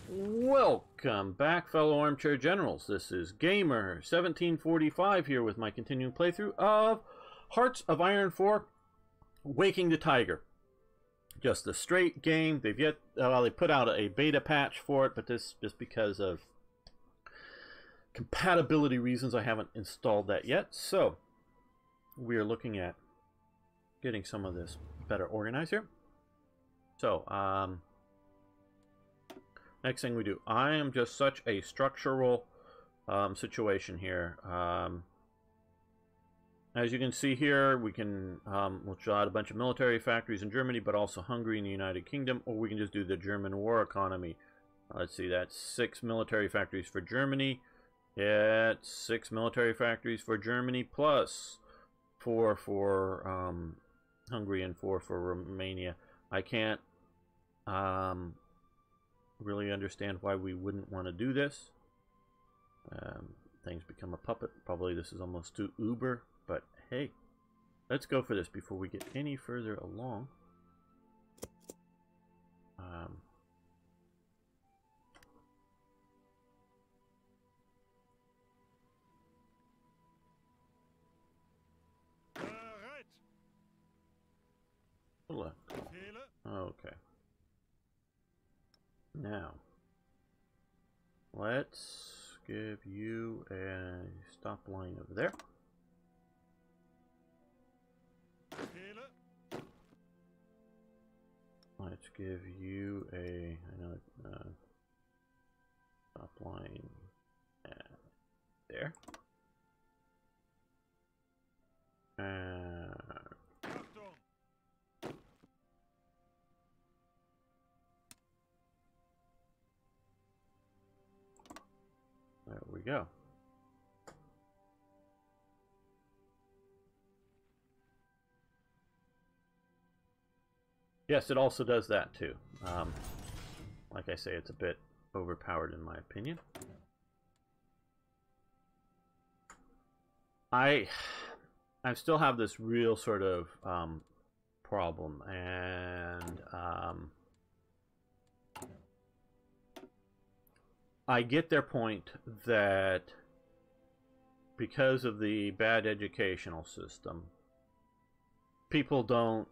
Welcome back, fellow armchair generals. This is Gamer 1745 here with my continuing playthrough of Hearts of Iron IV: Waking the Tiger. Just a straight game. They've yet they put out a beta patch for it, but this just because of compatibility reasons I haven't installed that yet. So we are looking at getting some of this better organized here. So next thing we do, I am just such a structural situation here. As you can see here, we can we'll show out a bunch of military factories in Germany, but also Hungary and the United Kingdom, or we can just do the German war economy. Let's see, that's 6 military factories for Germany. It's 6 military factories for Germany, plus 4 for Hungary and 4 for Romania. I can't really understand why we wouldn't want to do this. Things become a puppet. Probably this is almost too uber, but hey, let's go for this before we get any further along. Okay. Now, let's give you a stop line over there. Let's give you a stop line there. There we go. Yes, it also does that too. Like I say, it's a bit overpowered in my opinion. I still have this real sort of problem, and I get their point that because of the bad educational system, people don't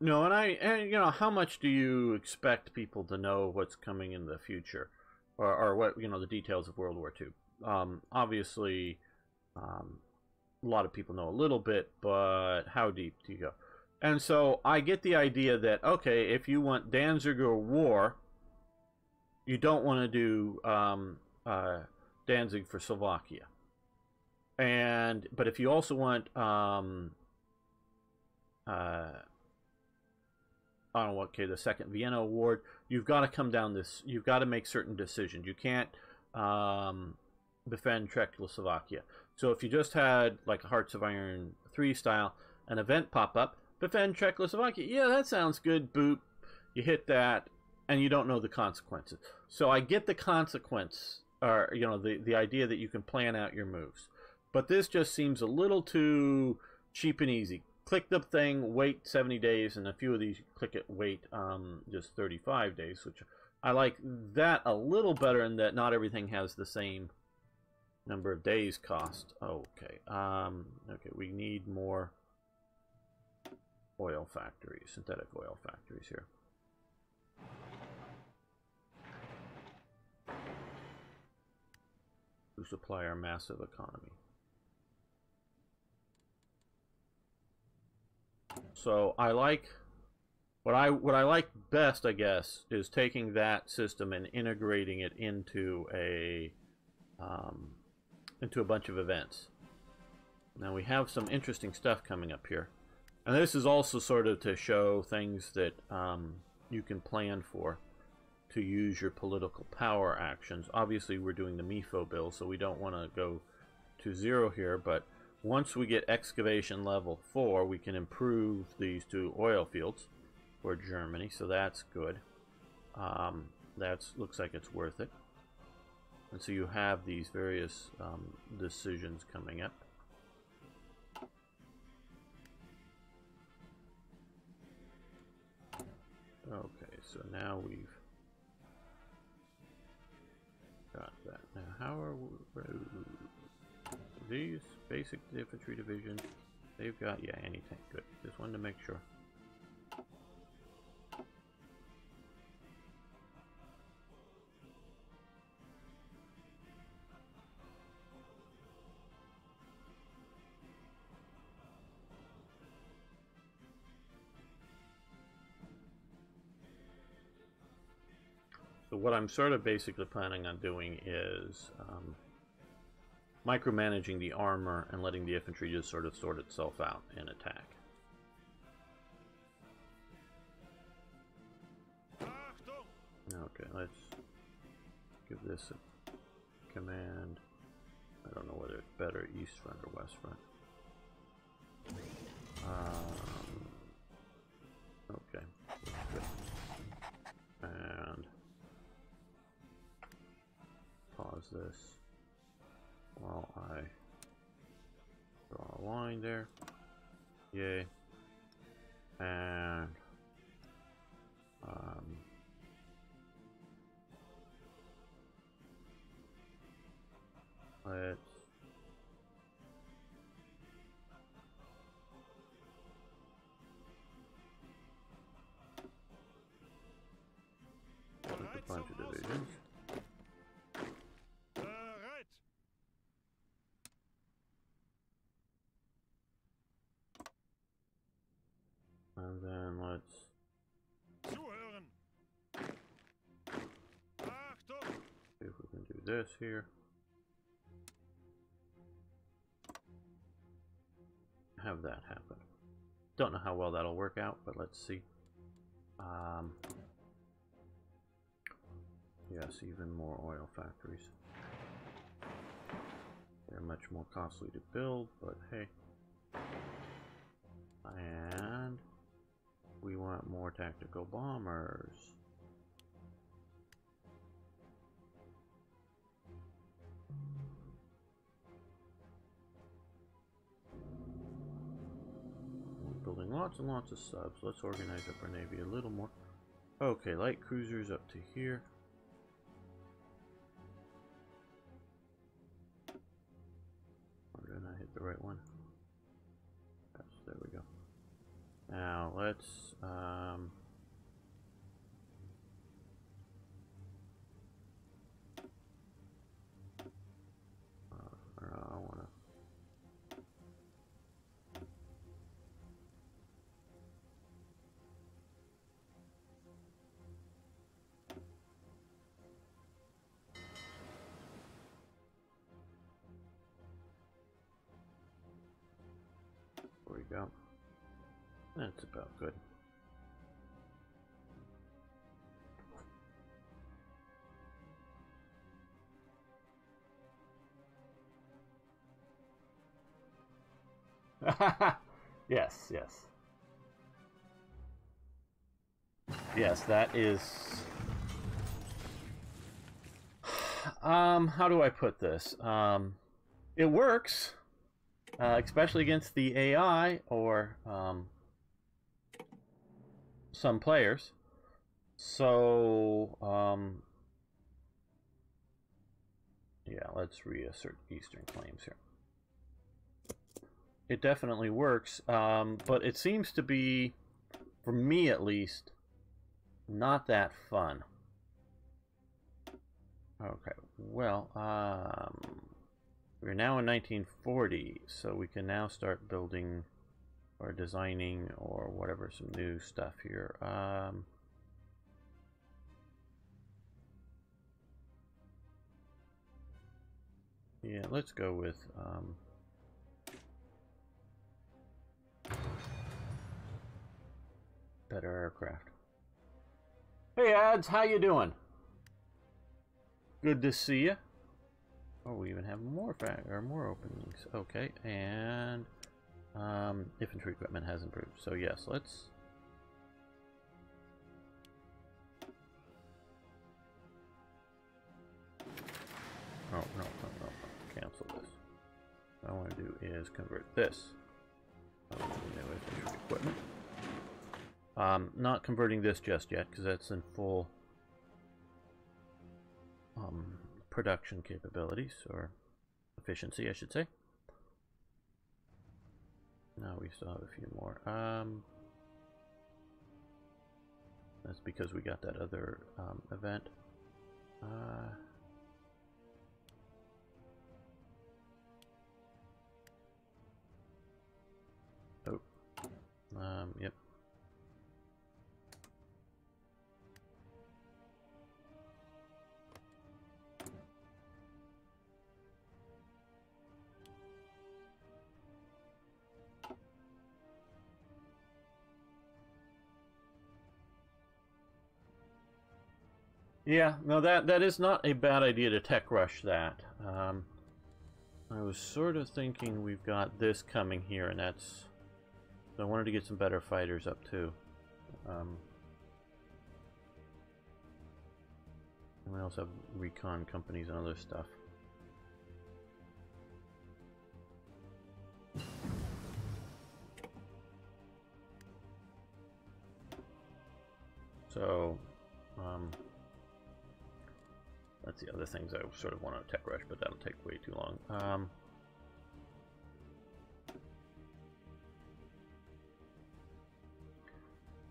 know, and you know, how much do you expect people to know what's coming in the future, or what, you know, the details of World War II? Obviously, a lot of people know a little bit, but how deep do you go? And so I get the idea that, okay, if you want Danziger War, you don't want to do Danzig for Slovakia, but if you also want I don't know, okay, the Second Vienna Award, you've got to come down this, you've got to make certain decisions. You can't defend Czechoslovakia. So if you just had like a Hearts of Iron 3 style, an event pop up, defend Czechoslovakia, yeah, that sounds good, boop, you hit that, and you don't know the consequences. So I get the consequence, or you know, the idea that you can plan out your moves, but this just seems a little too cheap and easy. Click the thing, wait 70 days, and a few of these you click it, wait just 35 days, which I like that a little better, in that not everything has the same number of days cost. Okay, okay, we need more oil factories, synthetic oil factories here. To supply our massive economy. So I like what I like best, I guess, is taking that system and integrating it into a bunch of events. Now we have some interesting stuff coming up here, and this is also sort of to show things that you can plan for to use your political power actions. Obviously, we're doing the MIFO bill, so we don't want to go to 0 here, but once we get excavation level 4, we can improve these 2 oil fields for Germany, so that's good. That looks like it's worth it. And so you have these various decisions coming up. Okay, so now we've how are these basic infantry divisions? They've got, yeah, anti-tank. Good. Just wanted to make sure. So what I'm sort of basically planning on doing is micromanaging the armor and letting the infantry just sort of sort itself out and attack. Okay, let's give this a command. I don't know whether it's better east front or west front. Okay. Good. And pause this while I draw a line there. Yay. And let's put a bunch of divisions. And then let's see if we can do this here. Have that happen. Don't know how well that'll work out, but let's see. Yes, even more oil factories. They're much more costly to build, but hey. And we want more tactical bombers. We're building lots and lots of subs. Let's organize up our navy a little more. Okay, light cruisers up to here. Or did I hit the right one? Yes, there we go. Now let's I wanna there we go. That's about good. Yes, yes. Yes, that is... how do I put this? It works, especially against the AI or some players. So, yeah, let's reassert Eastern claims here. It definitely works, but it seems to be, for me at least, not that fun. Okay, well, we're now in 1940, so we can now start building or designing or whatever some new stuff here. Yeah, let's go with better aircraft. Hey ads, how you doing? Good to see you. Oh, we even have more openings. Okay, and infantry equipment has improved. So yes, let's no, cancel this. What I want to do is convert this to new infantry equipment. Not converting this just yet because that's in full production capabilities, or efficiency, I should say. Now we still have a few more. That's because we got that other event. Yep. Yeah, no, that is not a bad idea to tech rush that. I was sort of thinking we've got this coming here, and that's... I wanted to get some better fighters up too. And we also have recon companies and other stuff. So, that's the other things I sort of want to tech rush, but that'll take way too long.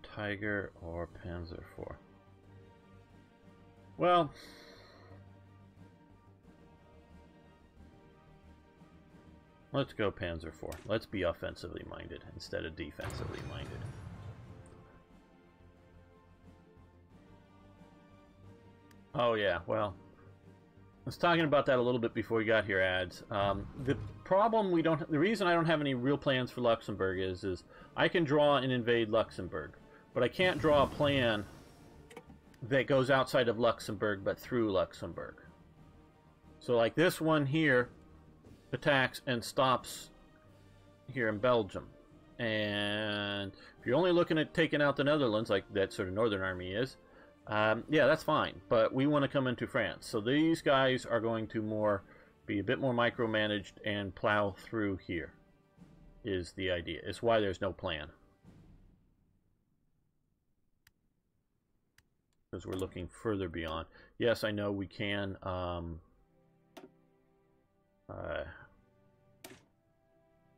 Tiger or Panzer IV? Well, let's go Panzer IV. Let's be offensively minded instead of defensively minded. Oh yeah, well, I was talking about that a little bit before we got here, ads. The problem the reason I don't have any real plans for Luxembourg is I can draw and invade Luxembourg, but I can't draw a plan that goes outside of Luxembourg but through Luxembourg. So like this one here attacks and stops here in Belgium. And if you're only looking at taking out the Netherlands, like that sort of Northern Army is, yeah, that's fine. But we want to come into France. So these guys are going to be a bit more micromanaged and plow through here, is the idea. It's why there's no plan. Because we're looking further beyond. Yes, I know we can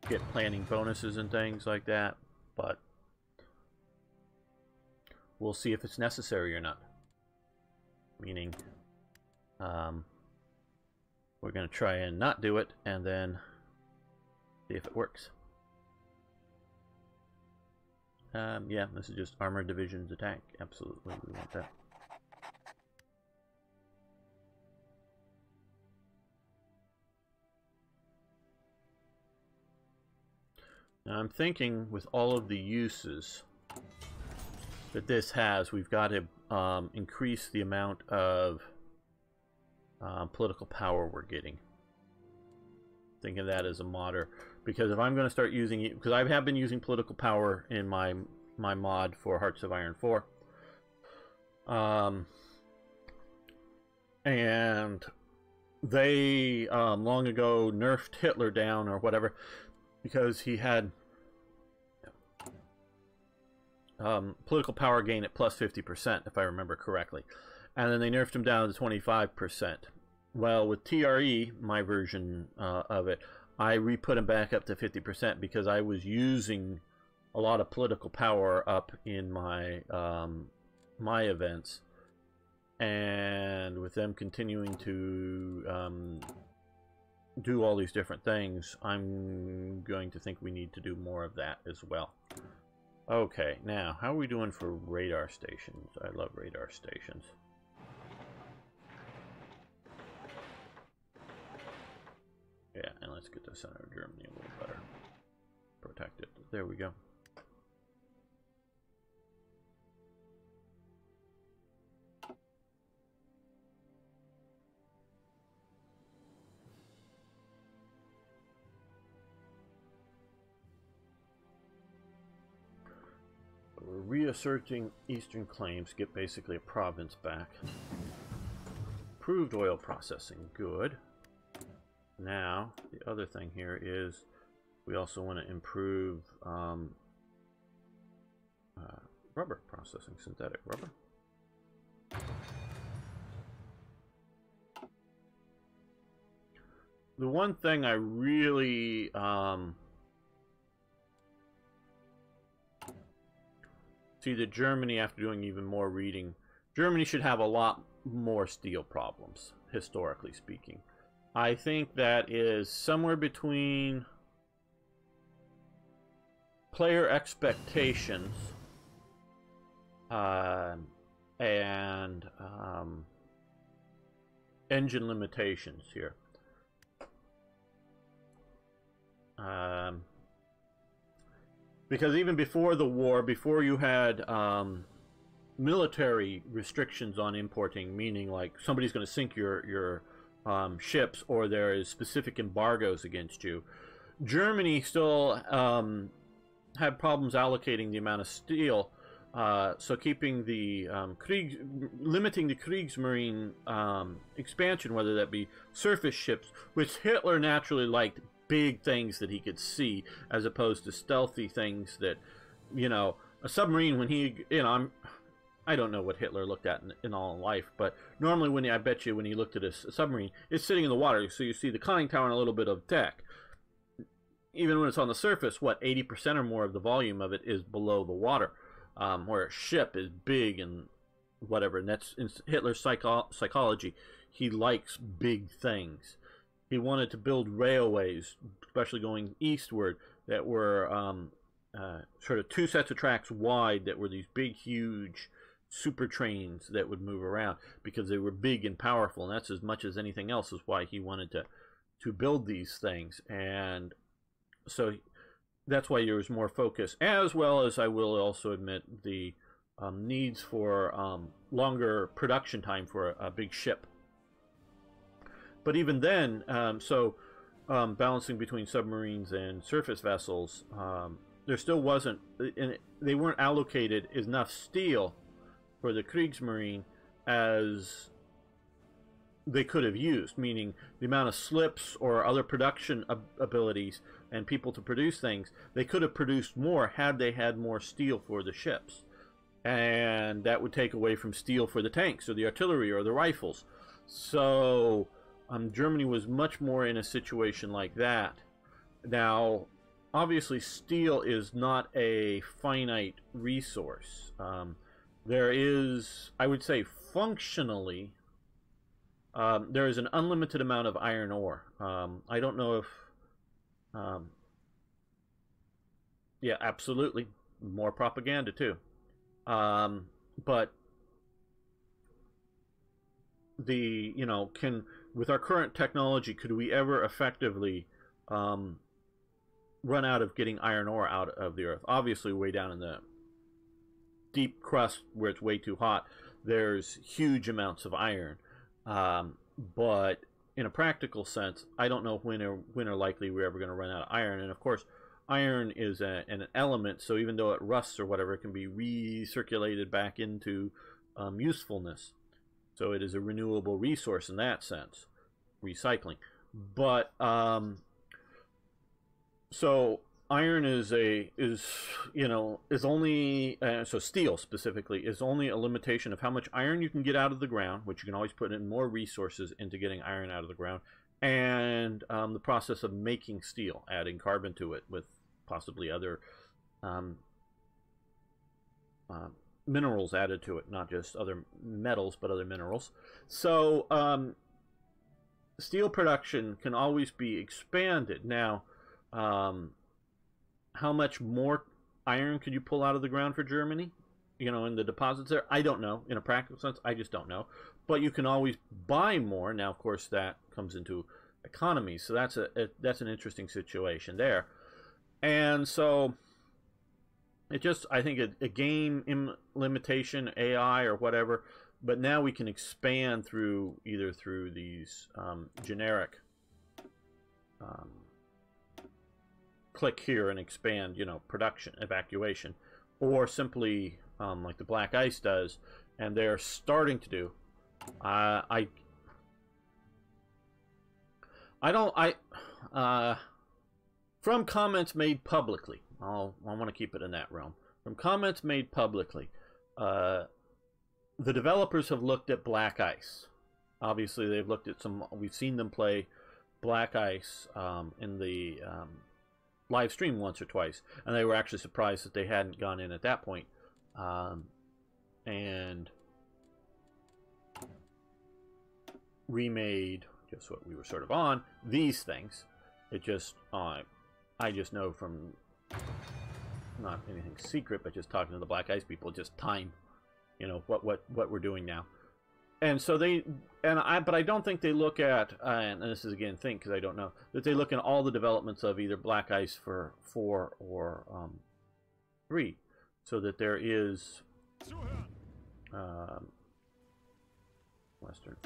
get planning bonuses and things like that, but we'll see if it's necessary or not. Meaning, we're going to try and not do it, and then see if it works. Yeah, this is just armored divisions attack. Absolutely, we want that. Now I'm thinking with all of the uses that this has, we've got to increase the amount of political power we're getting. Think of that as a modder, because if I'm going to start using it, because I have been using political power in my mod for Hearts of Iron 4, and they long ago nerfed Hitler down or whatever because he had political power gain at plus 50%, if I remember correctly, and then they nerfed him down to 25%. Well, with TRE, my version of it, I re-put him back up to 50% because I was using a lot of political power up in my my events, and with them continuing to do all these different things, I'm going to think we need to do more of that as well. Okay, now, how are we doing for radar stations? I love radar stations. Yeah, and let's get the center of Germany a little better protected. There we go. We're reasserting eastern claims, get basically a province back. Improved oil processing, good. Now, the other thing here is we also want to improve rubber processing, synthetic rubber. the one thing I really see that Germany, after doing even more reading, Germany should have a lot more steel problems, historically speaking. I think that is somewhere between player expectations and engine limitations here. Because even before the war, before you had military restrictions on importing, meaning like somebody's going to sink your ships, or there is specific embargoes against you, Germany still had problems allocating the amount of steel. So keeping the limiting the Kriegsmarine expansion, whether that be surface ships, which Hitler naturally liked big things that he could see, as opposed to stealthy things that, you know, a submarine, when he, you know, I don't know what Hitler looked at in all life, but normally when I bet you when he looked at a submarine, it's sitting in the water, so you see the conning tower and a little bit of deck. Even when it's on the surface, what, 80% or more of the volume of it is below the water, where a ship is big and whatever. And that's in Hitler's psychology. He likes big things. He wanted to build railways, especially going eastward, that were sort of 2 sets of tracks wide, that were these big, huge super trains that would move around, because they were big and powerful. And that's as much as anything else is why he wanted to build these things. And so that's why there was more focus, as well as, I will also admit, the needs for longer production time for a big ship. But even then, balancing between submarines and surface vessels, there still wasn't, and they weren't allocated enough steel for the Kriegsmarine as they could have used, meaning the amount of slips or other production abilities and people to produce things. They could have produced more had they had more steel for the ships, and that would take away from steel for the tanks or the artillery or the rifles. So Germany was much more in a situation like that. Now, obviously, steel is not a finite resource. There is, I would say, functionally, there is an unlimited amount of iron ore. I don't know if... yeah, absolutely. More propaganda, too. But the, you know, with our current technology, could we ever effectively run out of getting iron ore out of the earth? Obviously, way down in the deep crust where it's way too hot, there's huge amounts of iron. But in a practical sense, I don't know when or likely we're ever going to run out of iron. And of course, iron is an element, so even though it rusts or whatever, it can be recirculated back into usefulness. So it is a renewable resource in that sense, recycling. But so iron is only so steel specifically is only a limitation of how much iron you can get out of the ground, which you can always put in more resources into getting iron out of the ground, and the process of making steel, adding carbon to it with possibly other minerals added to it, not just other metals, but other minerals. So steel production can always be expanded. Now, how much more iron could you pull out of the ground for Germany? You know, in the deposits there? I don't know. In a practical sense, I just don't know. But you can always buy more. Now, of course, that comes into economy. So that's an interesting situation there. And so it just, I think, a game limitation, AI or whatever. But now we can expand through either through these generic click here and expand, you know, production, evacuation, or simply like the black ice does, and they're starting to do. From comments made publicly, I want to keep it in that realm. From comments made publicly, the developers have looked at black ice. Obviously, they've looked at some. We've seen them play black ice in the live stream once or twice, and they were actually surprised that they hadn't gone in at that point. And remade just what we were sort of on, these things. It just, I just know from not anything secret, but just talking to the Black Ice people, just time, you know, what we're doing now. And so but I don't think they look at, and this is again think because I don't know, that they look at all the developments of either Black Ice for 4 or 3, so that there is Western.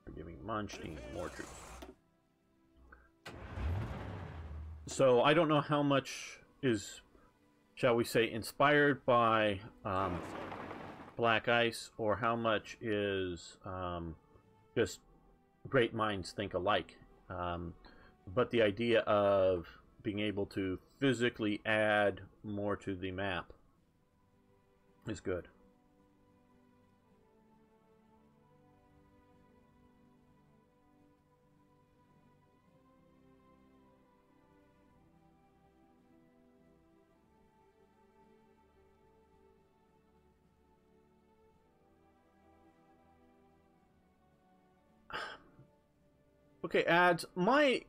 We're giving Monstein more troops. So I don't know how much is, shall we say, inspired by Black Ice, or how much is just great minds think alike. But the idea of being able to physically add more to the map is good. Okay, ads. My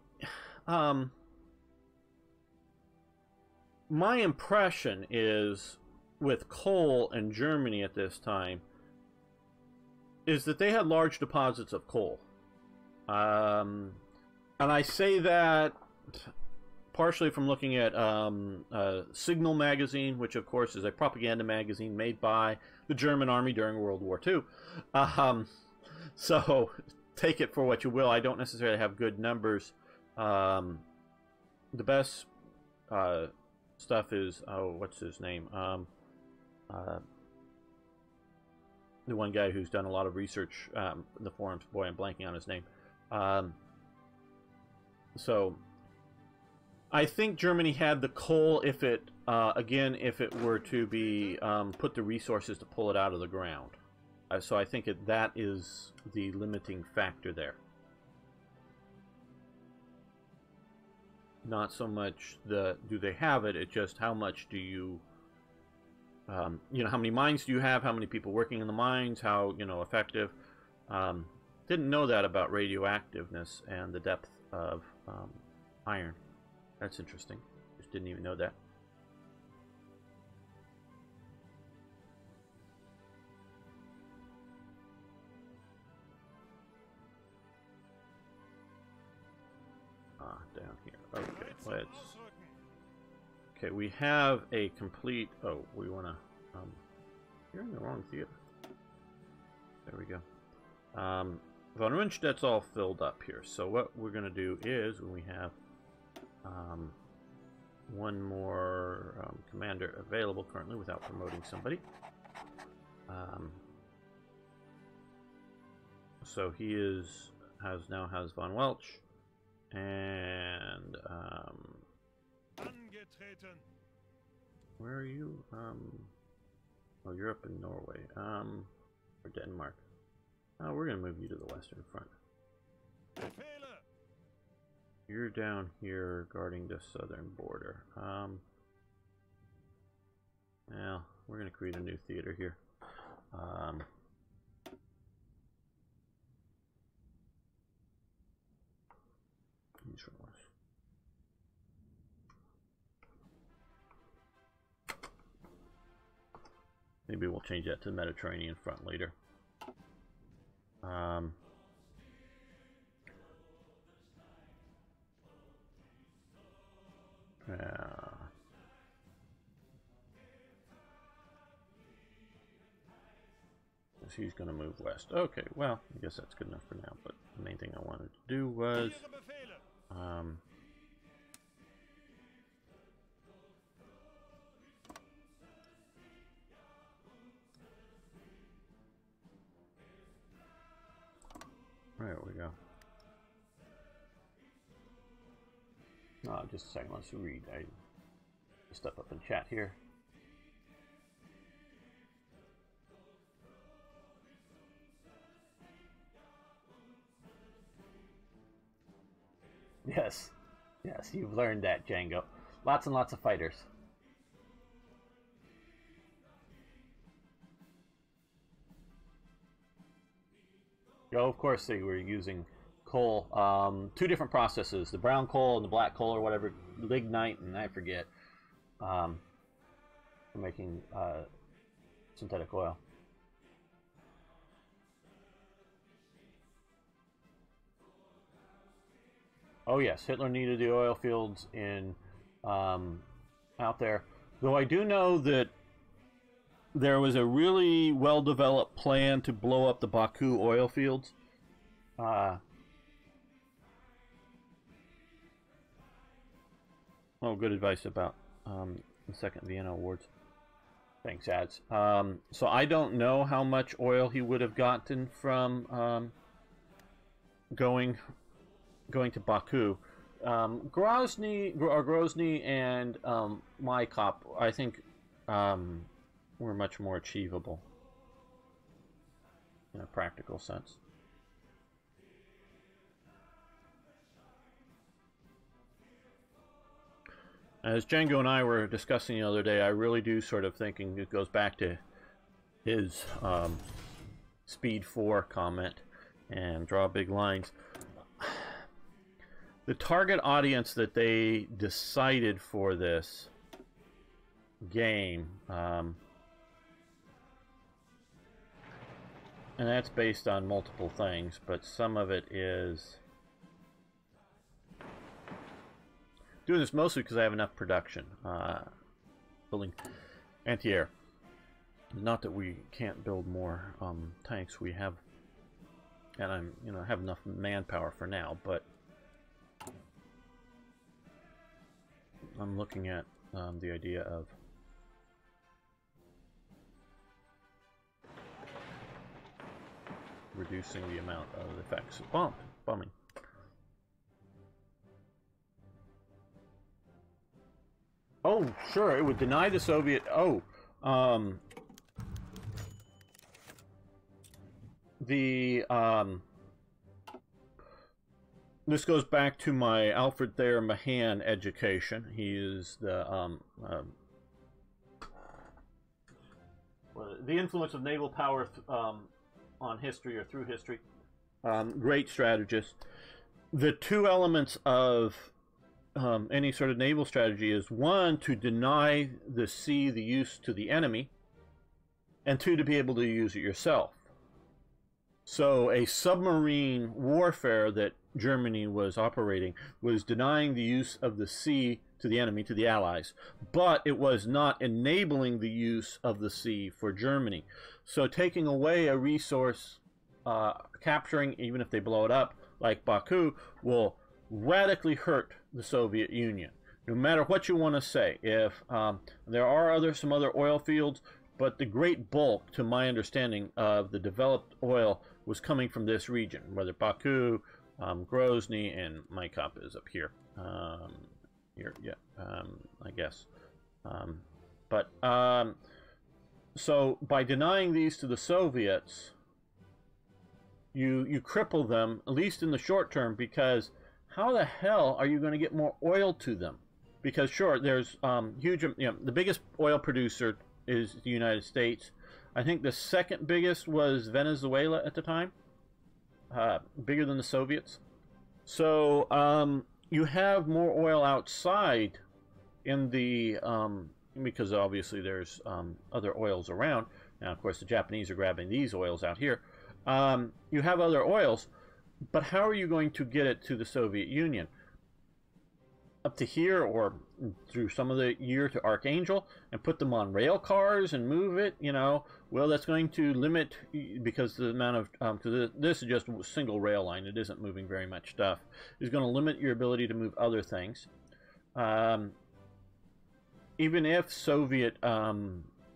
impression is, with coal in Germany at this time, is that they had large deposits of coal. And I say that partially from looking at Signal magazine, which of course is a propaganda magazine made by the German army during World War II. So take it for what you will. I don't necessarily have good numbers. The best stuff is, oh, what's his name? The one guy who's done a lot of research in the forums. Boy, I'm blanking on his name. So I think Germany had the coal if it, again, if it were to be put the resources to pull it out of the ground. So I think that is the limiting factor there. Not so much do they have it, it's just how much do you, you know, how many mines do you have, how many people working in the mines, how, you know, effective. Didn't know that about radioactiveness and the depth of iron. That's interesting. Just didn't even know that. Down here. Okay, let's. Okay, we have a complete. Oh, we want to. You're in the wrong theater. There we go. Von Rundstedt's all filled up here. So what we're going to do is, when we have one more commander available currently without promoting somebody. So he now has Von Welch. And where are you? Oh, you're up in Norway. Or Denmark. Oh, we're gonna move you to the western front. You're down here guarding the southern border. Well, we're gonna create a new theater here. Maybe we'll change that to the Mediterranean front later. He's going to move west. Okay, well, I guess that's good enough for now, but the main thing I wanted to do was there we go. Just a second, let's read. I step up and chat here. Yes. Yes, you've learned that, Django. Lots and lots of fighters. Oh, of course they were using coal. Two different processes, the brown coal and the black coal or whatever, lignite and I forget, for making synthetic oil. Oh yes, Hitler needed the oil fields in out there. Though I do know that there was a really well-developed plan to blow up the Baku oil fields. Oh, good advice about the Second Vienna Awards. Thanks, ads. So I don't know how much oil he would have gotten from going to Baku. Grozny and Maikop, I think, were much more achievable in a practical sense. As Django and I were discussing the other day, I really do sort of thinking it goes back to his Speed 4 comment and draw big lines. The target audience that they decided for this game, and that's based on multiple things, but some of it is doing this mostly because I have enough production, building anti-air. Not that we can't build more tanks. We have, and I have enough manpower for now, but I'm looking at the idea of reducing the amount of effects of bombing. Oh, sure, it would deny the Soviet. Oh, this goes back to my Alfred Thayer Mahan education. He is the influence of naval power on history or through history. Great strategist. The two elements of any sort of naval strategy is, one, to deny the sea the use to the enemy, and two, to be able to use it yourself. So a submarine warfare that Germany was operating was denying the use of the sea to the enemy, to the Allies, but it was not enabling the use of the sea for Germany. So taking away a resource, capturing, even if they blow it up, like Baku, will radically hurt the Soviet Union. No matter what you want to say, if there are some other oil fields, but the great bulk, to my understanding, of the developed oil was coming from this region, whether Baku, Grozny, and Maikop is up here. I guess. So by denying these to the Soviets, you cripple them, at least in the short term, because how the hell are you going to get more oil to them? Because sure, there's huge, the biggest oil producer is the United States. I think the second biggest was Venezuela at the time, bigger than the Soviets. So you have more oil outside in the, because obviously there's other oils around. Now, of course, the Japanese are grabbing these oils out here. You have other oils, but how are you going to get it to the Soviet Union? Up to here, or through some of the year to Archangel, and put them on rail cars and move it, well, that's going to limit, because the amount of, because this is just a single rail line, it isn't moving very much stuff, is going to limit your ability to move other things. Even if Soviet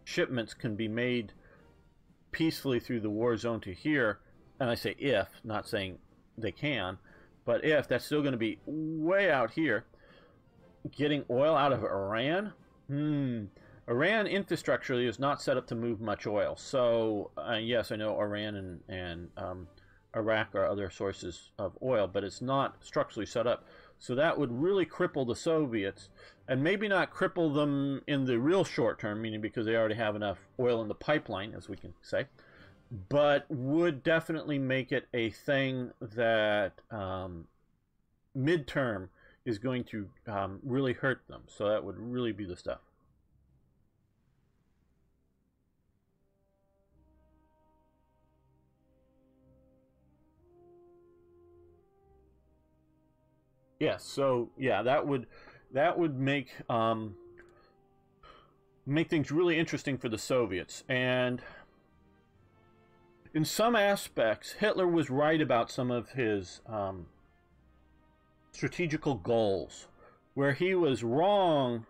shipments can be made peacefully through the war zone to here, and I say if, not saying they can, but if, that's still going to be way out here. Getting oil out of Iran? Iran infrastructurally is not set up to move much oil. So, yes, I know Iran and Iraq are other sources of oil, but it's not structurally set up. So that would really cripple the Soviets, and maybe not cripple them in the real short term, meaning because they already have enough oil in the pipeline, as we can say, but would definitely make it a thing that midterm is going to really hurt them. So that would really be the stuff. Yes, so yeah, that would make things really interesting for the Soviets. And in some aspects, Hitler was right about some of his strategical goals. Where he was wrong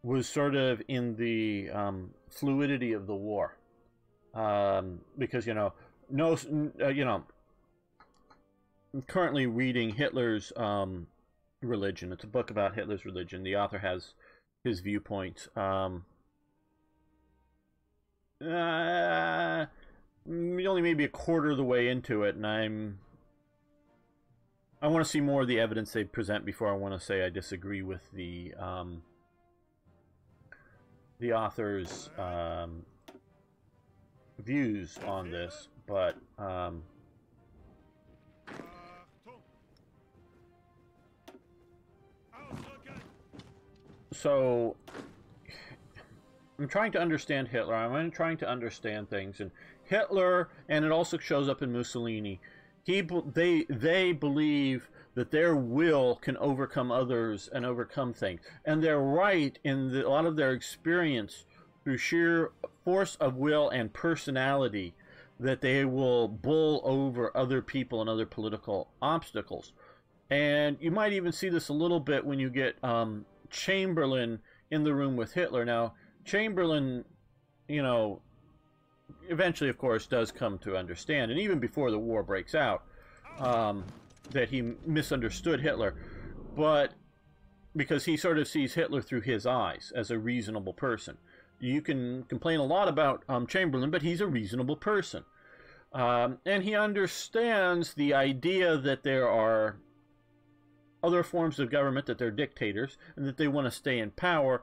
was sort of in the fluidity of the war, because I'm currently reading Hitler's religion. It's a book about Hitler's religion. The author has his viewpoints. Only maybe a quarter of the way into it, and I want to see more of the evidence they present before I want to say I disagree with the author's views on this, but so I'm trying to understand Hitler. I'm trying to understand things, and Hitler, and it also shows up in Mussolini. They believe that their will can overcome others and overcome things, and they're right in a lot of their experience through sheer force of will and personality that they will bull over other people and other political obstacles. And you might even see this a little bit when you get Chamberlain in the room with Hitler. Now, Chamberlain, eventually, of course, does come to understand, and even before the war breaks out, that he misunderstood Hitler, but because he sort of sees Hitler through his eyes as a reasonable person. You can complain a lot about Chamberlain, but he's a reasonable person. And he understands the idea that there are other forms of government, that they're dictators, and that they want to stay in power,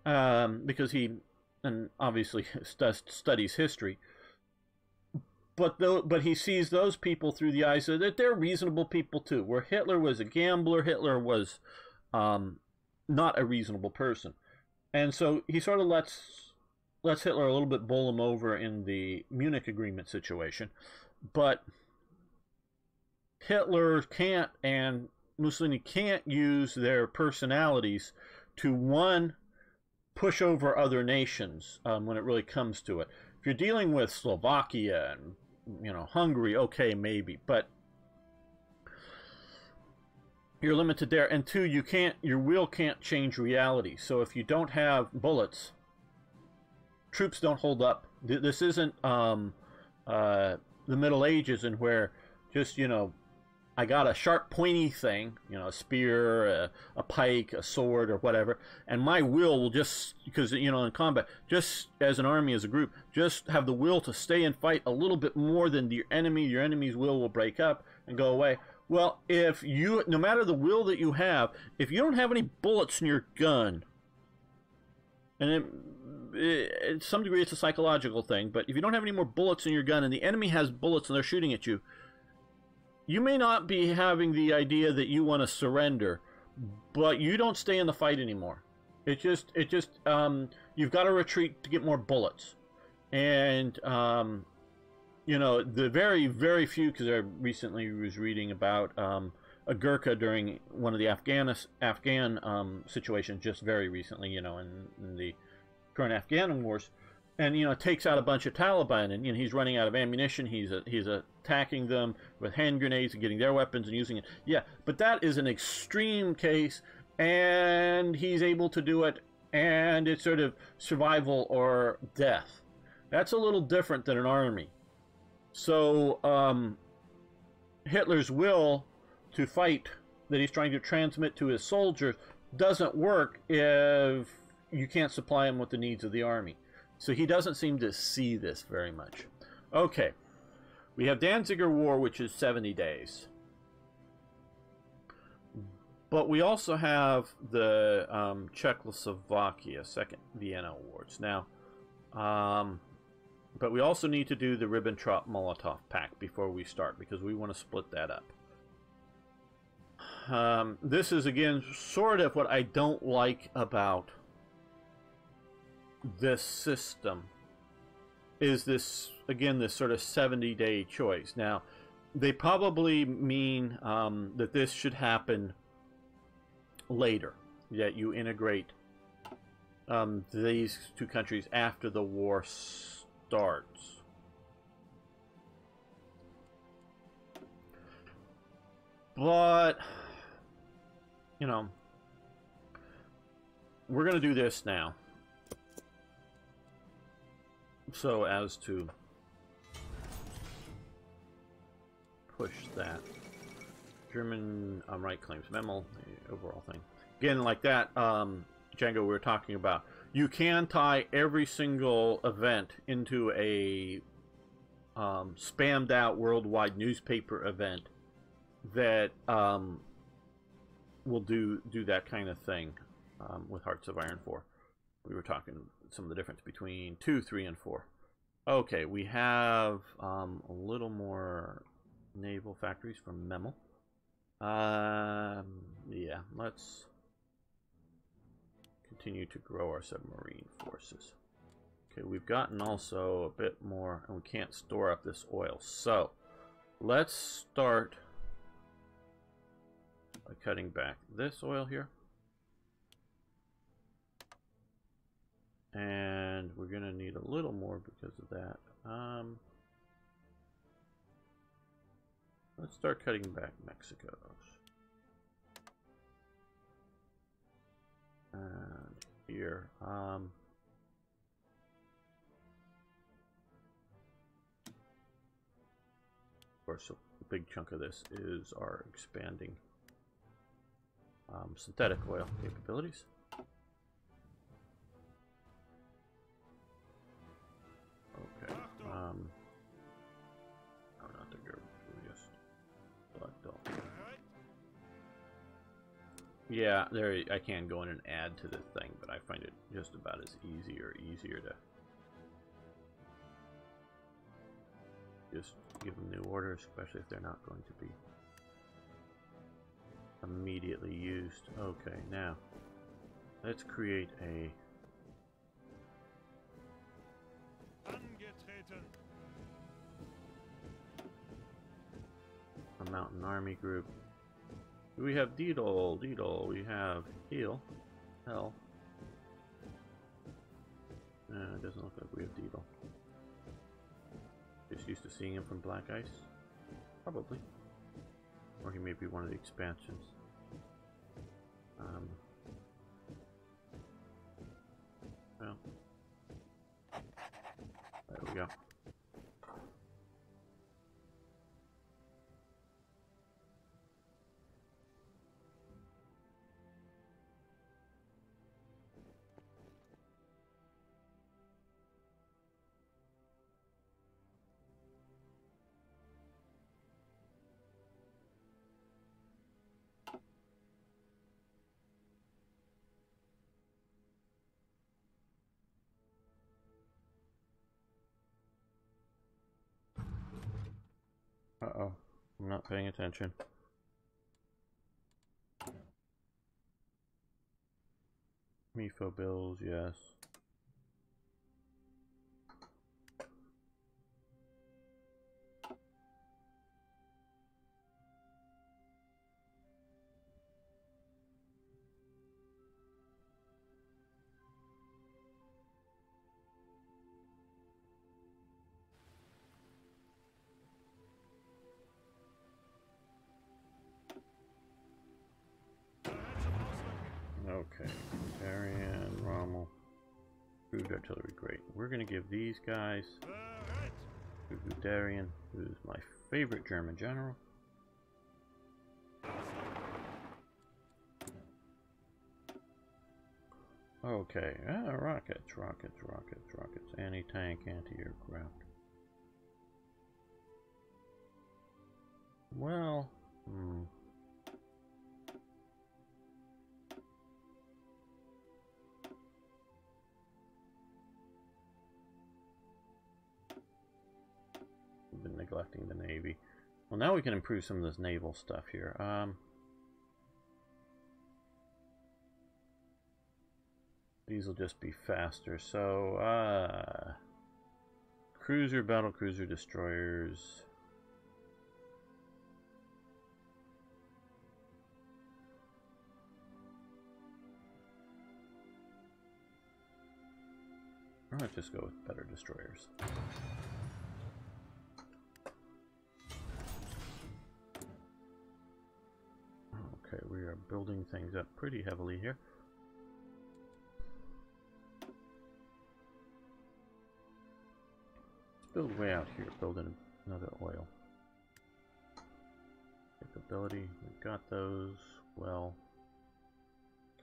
because he, and obviously studies history. But he sees those people through the eyes of that they're reasonable people too. Where Hitler was a gambler, Hitler was not a reasonable person, and so he sort of lets Hitler a little bit bowl him over in the Munich Agreement situation. But Hitler can't, and Mussolini can't use their personalities to, one, push over other nations when it really comes to it. If you're dealing with Slovakia and Hungary, okay, maybe, but you're limited there. And two, your will can't change reality. So if you don't have bullets, troops don't hold up. This isn't the Middle Ages, in where just I got a sharp, pointy thing, a spear, a pike, a sword, or whatever, and my will just, because, in combat, just as an army, as a group, just have the will to stay and fight a little bit more than your enemy. Your enemy's will break up and go away. Well, no matter the will that you have, if you don't have any bullets in your gun, and to some degree it's a psychological thing, but if you don't have any more bullets in your gun and the enemy has bullets and they're shooting at you, you may not be having the idea that you want to surrender, but you don't stay in the fight anymore. You've got to retreat to get more bullets. And, the very, very few, because I recently was reading about a Gurkha during one of the Afghan situations just very recently, in the current Afghan wars. And takes out a bunch of Taliban, and he's running out of ammunition. He's attacking them with hand grenades and getting their weapons and using it. Yeah, but that is an extreme case, and he's able to do it, and it's sort of survival or death. That's a little different than an army. So Hitler's will to fight that he's trying to transmit to his soldiers doesn't work if you can't supply him with the needs of the army. So he doesn't seem to see this very much. Okay. We have Danziger War, which is 70 days. But we also have the Czechoslovakia Second Vienna Awards now. But we also need to do the Ribbentrop-Molotov Pact before we start, because we want to split that up. This is, again, sort of what I don't like about this system, is this, again, this sort of 70-day choice. Now, they probably mean that this should happen later, that you integrate these two countries after the war starts. But, you know, we're going to do this now, so as to push that. German right claims memo, the overall thing. Again, like that, Django, we were talking about. You can tie every single event into a spammed out worldwide newspaper event that will do that kind of thing with Hearts of Iron 4. We were talking some of the difference between 2, 3, and 4. Okay, we have a little more naval factories from Memel. Yeah, let's continue to grow our submarine forces. Okay, we've gotten also a bit more, and we can't store up this oil. So, let's start by cutting back this oil here. And we're going to need a little more because of that. Let's start cutting back Mexico's. And here, of course, a big chunk of this is our expanding synthetic oil capabilities. Okay. No, not the girl. Just select all. Yeah, there. I can go in and add to the thing, but I find it just about as easier to just give them new orders, especially if they're not going to be immediately used. Okay, now let's create a mountain army group. We have Deedle, we have Heel, Hell. It doesn't look like we have Deedle. Just used to seeing him from Black Ice? Probably. Or he may be one of the expansions. Well. There we go. Uh-oh, I'm not paying attention. MIFO bills, yes. Okay, Darian, Rommel, crude artillery, great. We're going to give these guys to Darian, who's my favorite German general. Okay, rockets, anti-tank, anti-aircraft. Well, neglecting the Navy. Well, now we can improve some of this naval stuff here. These will just be faster. So, cruiser, battle cruiser, destroyers. Let's just go with better destroyers. Okay, we are building things up pretty heavily here. Let's build way out here, build in another oil. Capability, we've got those. Well,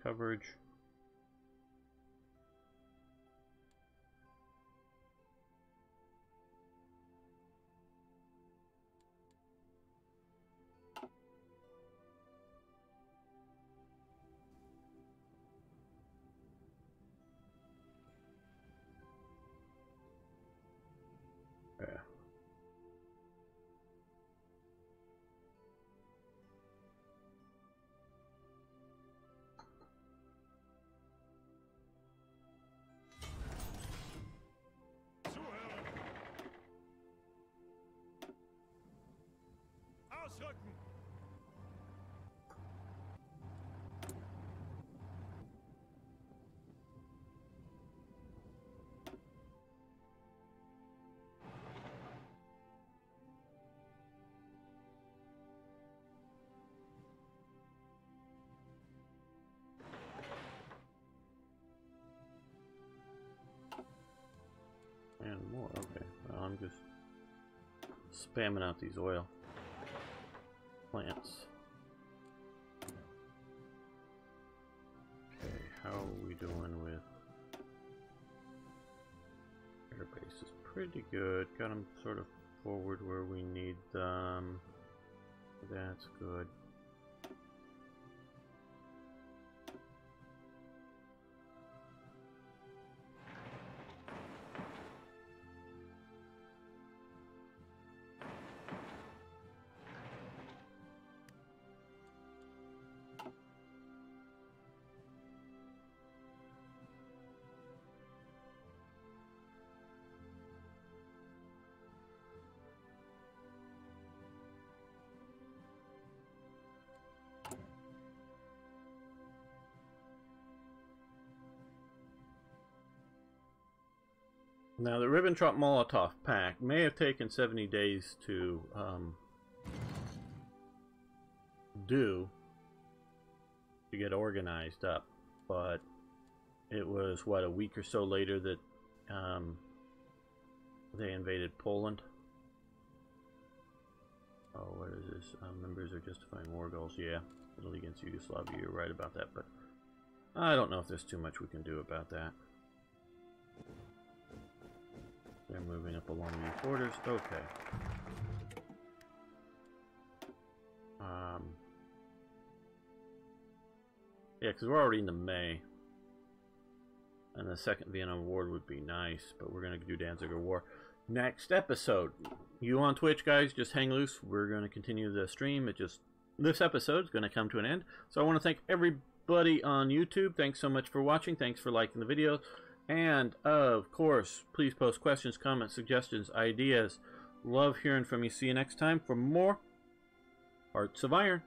coverage. Yeah. Ausrücken! And more, okay. Well, I'm just spamming out these oil plants. Okay, how are we doing with airbase? Is pretty good. Got them sort of forward where we need them. That's good. Now, the Ribbentrop-Molotov Pact may have taken 70 days to get organized up, but it was, what, a week or so later that they invaded Poland. Oh, what is this? Members are justifying war goals. Yeah, Italy against Yugoslavia. You're right about that, but I don't know if there's too much we can do about that. They're moving up along these borders. Okay. Yeah, because we're already into May. And the Second Vienna War would be nice, but we're going to do Danziger War next episode. You on Twitch, guys, just hang loose. We're going to continue the stream. This episode is going to come to an end. So I want to thank everybody on YouTube. Thanks so much for watching. Thanks for liking the video. And, of course, please post questions, comments, suggestions, ideas. Love hearing from you. See you next time for more Hearts of Iron.